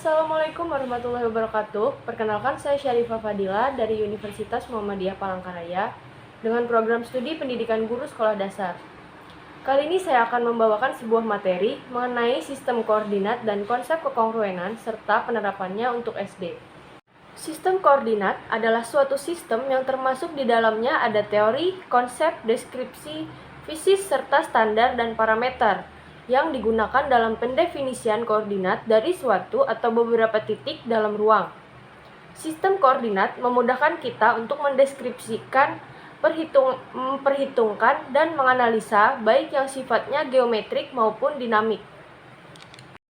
Assalamualaikum warahmatullahi wabarakatuh. Perkenalkan, saya Syarifah Fadila dari Universitas Muhammadiyah Palangkaraya dengan program studi pendidikan guru sekolah dasar. Kali ini saya akan membawakan sebuah materi mengenai sistem koordinat dan konsep kekongruenan serta penerapannya untuk SD. Sistem koordinat adalah suatu sistem yang termasuk di dalamnya ada teori, konsep, deskripsi, visi, serta standar dan parameter yang digunakan dalam pendefinisian koordinat dari suatu atau beberapa titik dalam ruang. Sistem koordinat memudahkan kita untuk mendeskripsikan, memperhitungkan, dan menganalisa baik yang sifatnya geometrik maupun dinamik.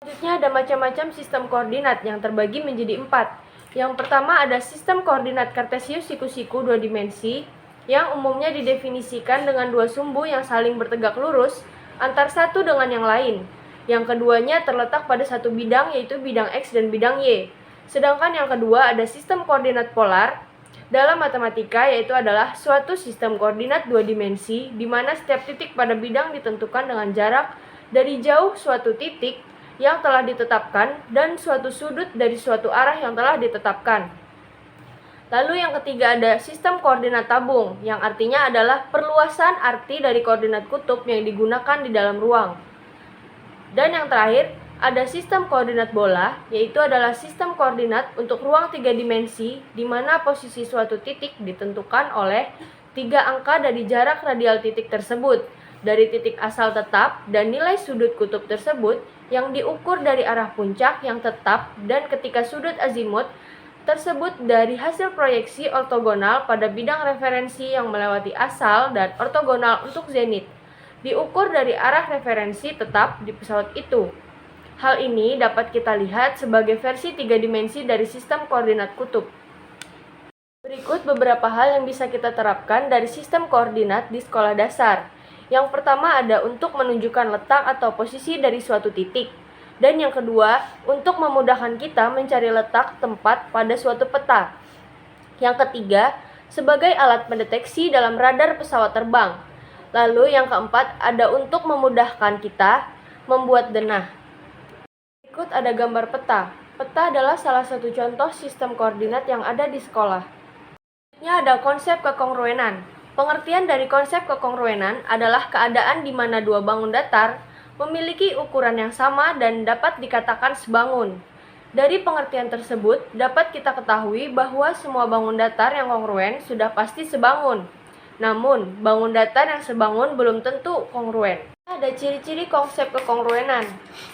Selanjutnya ada macam-macam sistem koordinat yang terbagi menjadi 4. Yang pertama ada sistem koordinat Kartesius siku-siku 2 dimensi yang umumnya didefinisikan dengan dua sumbu yang saling bertegak lurus antar satu dengan yang lain. Yang keduanya terletak pada satu bidang, yaitu bidang X dan bidang Y. Sedangkan yang kedua ada sistem koordinat polar dalam matematika, yaitu adalah suatu sistem koordinat dua dimensi di mana setiap titik pada bidang ditentukan dengan jarak dari jauh suatu titik yang telah ditetapkan dan suatu sudut dari suatu arah yang telah ditetapkan. Lalu yang ketiga ada sistem koordinat tabung, yang artinya adalah perluasan arti dari koordinat kutub yang digunakan di dalam ruang. Dan yang terakhir ada sistem koordinat bola, yaitu adalah sistem koordinat untuk ruang 3 dimensi, di mana posisi suatu titik ditentukan oleh 3 angka dari jarak radial titik tersebut, dari titik asal tetap dan nilai sudut kutub tersebut yang diukur dari arah puncak yang tetap dan ketika sudut azimut tersebut dari hasil proyeksi ortogonal pada bidang referensi yang melewati asal dan ortogonal untuk zenit, diukur dari arah referensi tetap di pesawat itu. Hal ini dapat kita lihat sebagai versi 3 dimensi dari sistem koordinat kutub. Berikut beberapa hal yang bisa kita terapkan dari sistem koordinat di sekolah dasar. Yang pertama ada untuk menunjukkan letak atau posisi dari suatu titik. Dan yang kedua, untuk memudahkan kita mencari letak tempat pada suatu peta. Yang ketiga, sebagai alat pendeteksi dalam radar pesawat terbang. Lalu yang keempat, ada untuk memudahkan kita membuat denah. Berikut ada gambar peta. Peta adalah salah satu contoh sistem koordinat yang ada di sekolah. Selanjutnya ada konsep kekongruenan. Pengertian dari konsep kekongruenan adalah keadaan di mana dua bangun datar memiliki ukuran yang sama dan dapat dikatakan sebangun. Dari pengertian tersebut, dapat kita ketahui bahwa semua bangun datar yang kongruen sudah pasti sebangun. Namun, bangun datar yang sebangun belum tentu kongruen. Ada ciri-ciri konsep kekongruenan.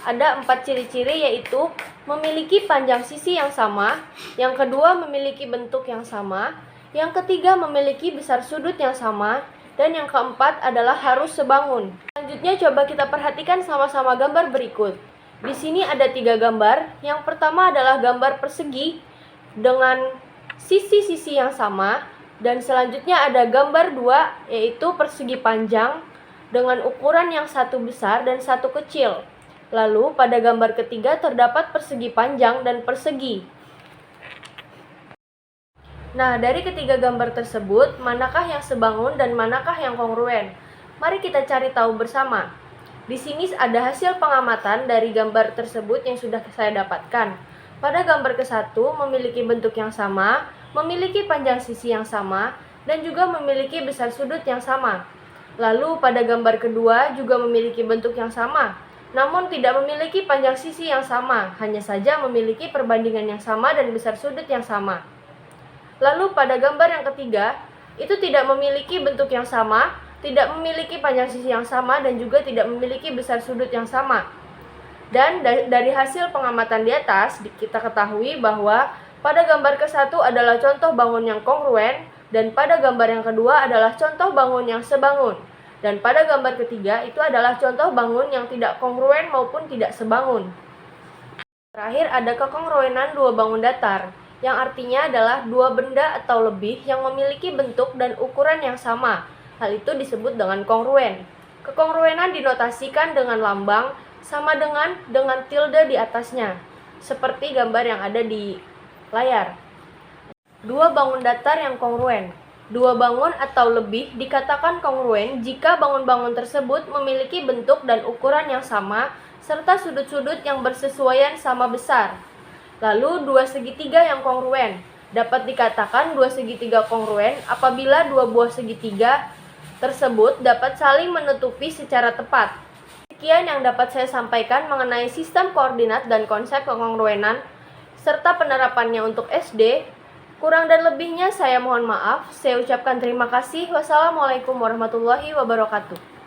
Ada 4 ciri-ciri, yaitu memiliki panjang sisi yang sama, yang kedua memiliki bentuk yang sama, yang ketiga memiliki besar sudut yang sama, dan yang keempat adalah harus sebangun. Selanjutnya coba kita perhatikan sama-sama gambar berikut. Di sini ada 3 gambar. Yang pertama adalah gambar persegi dengan sisi-sisi yang sama. Dan selanjutnya ada gambar 2, yaitu persegi panjang dengan ukuran yang satu besar dan satu kecil. Lalu pada gambar ketiga terdapat persegi panjang dan persegi. Nah, dari ketiga gambar tersebut, manakah yang sebangun dan manakah yang kongruen? Mari kita cari tahu bersama. Di sini ada hasil pengamatan dari gambar tersebut yang sudah saya dapatkan. Pada gambar ke-1 memiliki bentuk yang sama, memiliki panjang sisi yang sama, dan juga memiliki besar sudut yang sama. Lalu pada gambar kedua juga memiliki bentuk yang sama, namun tidak memiliki panjang sisi yang sama, hanya saja memiliki perbandingan yang sama dan besar sudut yang sama. Lalu pada gambar yang ketiga, itu tidak memiliki bentuk yang sama, tidak memiliki panjang sisi yang sama, dan juga tidak memiliki besar sudut yang sama. Dan dari hasil pengamatan di atas, kita ketahui bahwa pada gambar ke-1 adalah contoh bangun yang kongruen, dan pada gambar yang kedua adalah contoh bangun yang sebangun. Dan pada gambar ketiga itu adalah contoh bangun yang tidak kongruen maupun tidak sebangun. Terakhir ada kekongruenan dua bangun datar, yang artinya adalah dua benda atau lebih yang memiliki bentuk dan ukuran yang sama. Hal itu disebut dengan kongruen. Kekongruenan dinotasikan dengan lambang sama dengan tilde di atasnya, seperti gambar yang ada di layar. Dua bangun datar yang kongruen. Dua bangun atau lebih dikatakan kongruen jika bangun-bangun tersebut memiliki bentuk dan ukuran yang sama serta sudut-sudut yang bersesuaian sama besar. Lalu dua segitiga yang kongruen. Dapat dikatakan dua segitiga kongruen apabila dua buah segitiga tersebut dapat saling menutupi secara tepat. Sekian yang dapat saya sampaikan mengenai sistem koordinat dan konsep kekongruenan serta penerapannya untuk SD. Kurang dan lebihnya saya mohon maaf. Saya ucapkan terima kasih. Wassalamualaikum warahmatullahi wabarakatuh.